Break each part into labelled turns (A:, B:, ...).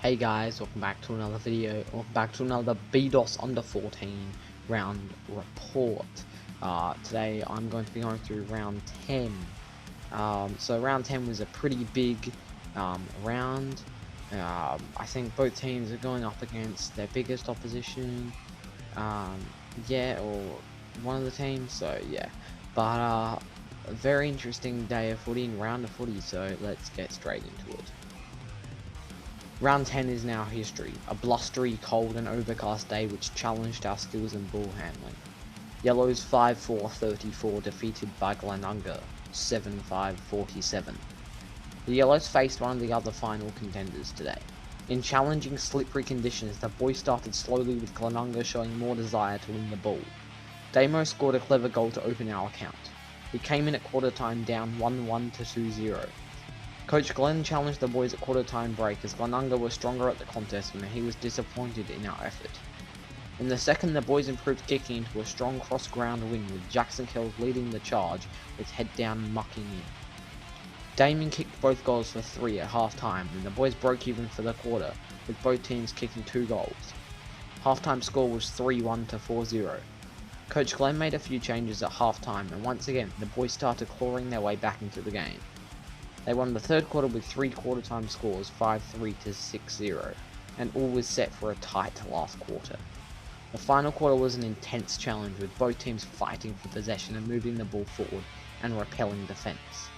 A: Hey guys, welcome back to another video, welcome back to another BDOS under 14 round report. Today I'm going to be going through round 10. So round 10 was a pretty big round. I think both teams are going up against their biggest opposition, or one of the teams, so yeah. But a very interesting day of footy and round of footy, so let's get straight into it. Round 10 is now history, a blustery, cold and overcast day which challenged our skills in ball handling. Yellows 5-4-34 defeated by GLENUNGA 7-5-47. The Yellows faced one of the other final contenders today. In challenging, slippery conditions, the boys started slowly with GLENUNGA showing more desire to win the ball. Damo scored a clever goal to open our account. We came in at quarter time down 1-1 to 2-0. Coach Glenn challenged the boys at quarter time break as GLENUNGA was stronger at the contest and he was disappointed in our effort. In the second, the boys improved kicking into a strong cross ground win with Jackson Kells leading the charge with head down mucking in. Damien kicked both goals for 3 at half time and the boys broke even for the quarter with both teams kicking 2 goals. Half time score was 3-1 to 4-0. Coach Glenn made a few changes at half time and once again the boys started clawing their way back into the game. They won the third quarter with 3 quarter time scores 5-3 to 6-0, and all was set for a tight last quarter. The final quarter was an intense challenge with both teams fighting for possession and moving the ball forward and repelling defence.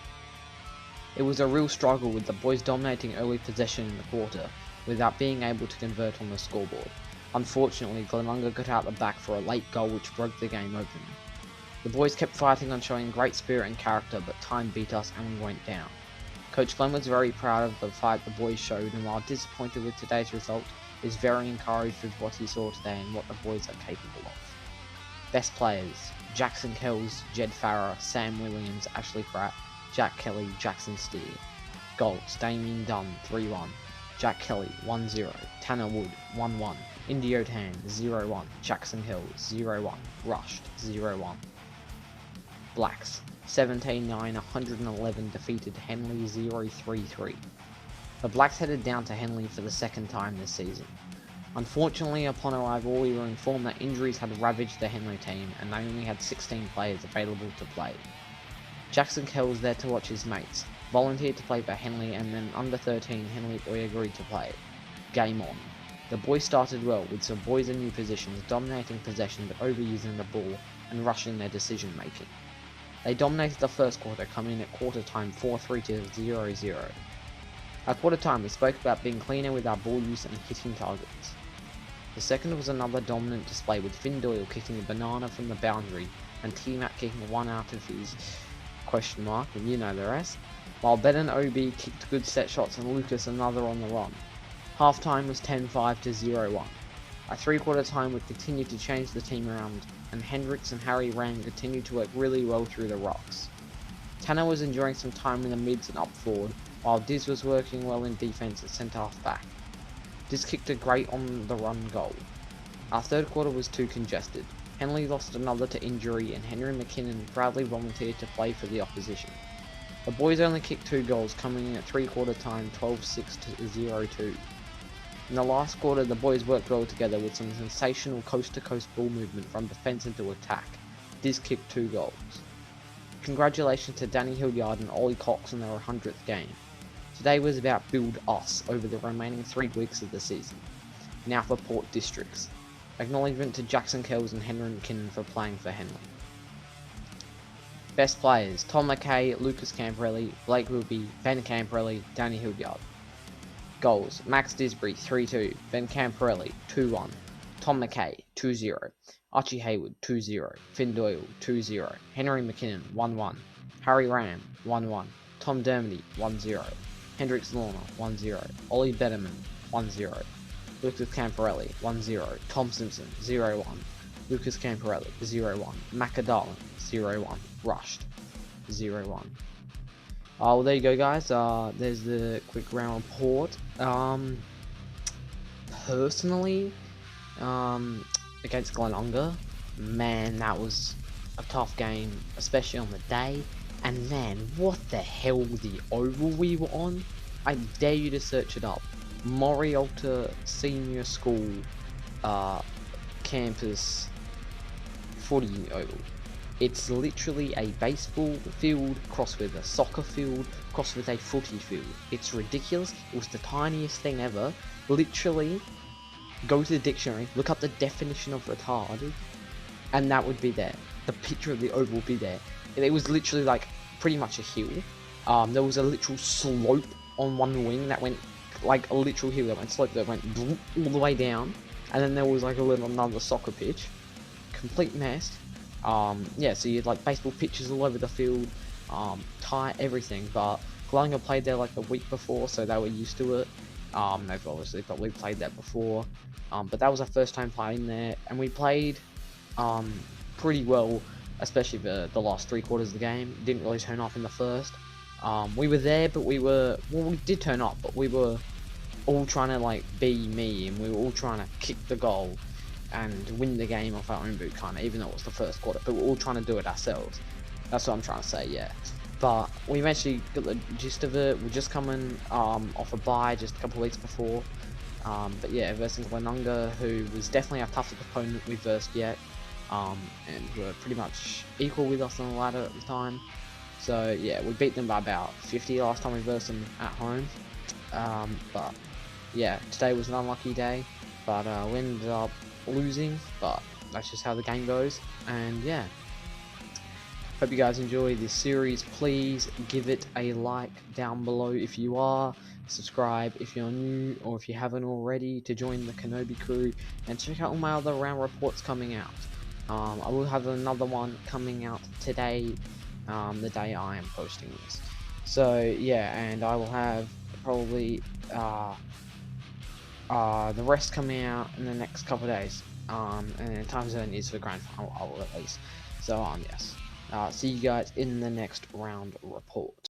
A: It was a real struggle with the boys dominating early possession in the quarter without being able to convert on the scoreboard. Unfortunately, GLENUNGA got out the back for a late goal which broke the game open. The boys kept fighting on showing great spirit and character, but time beat us and we went down. Coach Glenn was very proud of the fight the boys showed and while disappointed with today's result, is very encouraged with what he saw today and what the boys are capable of. Best players: Jackson Kells, Jed Farrer, Sam Williams, Ashley Pratt, Jack Kelly, Jackson Steer. Goals: Damien Dunn 3-1, Jack Kelly 1-0, Tanner Wood 1-1, Indio Tan 0-1, Jackson Hill 0-1, Rushed 0-1. Blacks 17-9-111 defeated Henley 0-3-3. The Blacks headed down to Henley for the second time this season. Unfortunately, upon arrival we were informed that injuries had ravaged the Henley team and they only had 16 players available to play. Jackson Kells, there to watch his mates, volunteered to play for Henley and then under 13 Henley boy agreed to play. Game on. The boys started well with some boys in new positions dominating possession but overusing the ball and rushing their decision making. They dominated the first quarter, coming in at quarter time 4-3 to 0-0. At quarter time we spoke about being cleaner with our ball use and hitting targets. The second was another dominant display with Finn Doyle kicking a banana from the boundary and T-Mac kicking one out of his ... and you know the rest, while Ben and OB kicked good set shots and Lucas another on the run. Half time was 10-5 to 0-1. At 3/4 time we continued to change the team around and Hendricks and Harry Ram continued to work really well through the rocks. Tanner was enjoying some time in the mids and up forward, while Diz was working well in defence at centre half back. Diz kicked a great on the run goal. Our third quarter was too congested. Henley lost another to injury and Henry McKinnon proudly volunteered to play for the opposition. The boys only kicked 2 goals, coming in at 3/4 time 12-6 to 0-2. In the last quarter the boys worked well together with some sensational coast-to-coast ball movement from defence into attack. Diz kicked 2 goals. Congratulations to Danny Hildyard and Ollie Cox on their 100th game. Today was about build us over the remaining 3 weeks of the season. Now for Port Districts. Acknowledgement to Jackson Kells and Henry McKinnon for playing for Henley. Best players: Tom McKay, Lucas Camporelli, Blake Ruby, Ben Camporelli, Danny Hildyard. Goals: Max Disbury 3-2, Ben Camporelli 2-1, Tom McKay 2-0, Archie Hayward 2-0, Finn Doyle 2-0, Henry McKinnon 1-1, Harry Ram 1-1, Tom Dermody 1-0, Hendricks Lorna 1-0, Ollie Betterman 1-0, Lucas Camporelli 1-0, Tom Simpson 0-1, Lucas Camporelli 0-1, Macadallan 0-1, Rushed 0-1. Well, there you go, guys. There's the quick round report. Personally, against GLENUNGA, man, that was a tough game, especially on the day. And man, what the hell, the oval we were on? I dare you to search it up. Morialta Senior School campus footy oval. It's literally a baseball field crossed with a soccer field crossed with a footy field. It's ridiculous. It was the tiniest thing ever. Literally, go to the dictionary, look up the definition of retarded, and that would be there. The picture of the oval would be there. It was literally like pretty much a hill. There was a literal slope on one wing that went like a literal hill that went slope that went all the way down, and then there was like a little another soccer pitch. Complete mess. Yeah, so you had like baseball pitches all over the field, tight, everything. But GLENUNGA played there like the week before, so they were used to it. They've obviously probably played that before. But that was our first time playing there, and we played pretty well, especially the last 3 quarters of the game. Didn't really turn up in the first. We were there, but we did turn up, but we were all trying to like be me, and we were all trying to kick the goal and win the game off our own boot, kind of, even though it was the first quarter, but we're all trying to do it ourselves. That's what I'm trying to say, yeah. But we eventually got the gist of it. We're just coming off a bye just a couple of weeks before. But yeah, versus GLENUNGA, who was definitely our toughest opponent we versed yet, and were pretty much equal with us on the ladder at the time. So yeah, we beat them by about 50 last time we versed them at home. But yeah, today was an unlucky day, but we ended up losing, but that's just how the game goes. And yeah, hope you guys enjoy this series. Please give it a like down below if you are, subscribe if you're new, or if you haven't already, to join the Kenobi crew, and check out all my other round reports coming out. I will have another one coming out today, the day I am posting this. So yeah, and I will have probably the rest coming out in the next couple of days. And time zone is for grand final at least. So yes. See you guys in the next round report.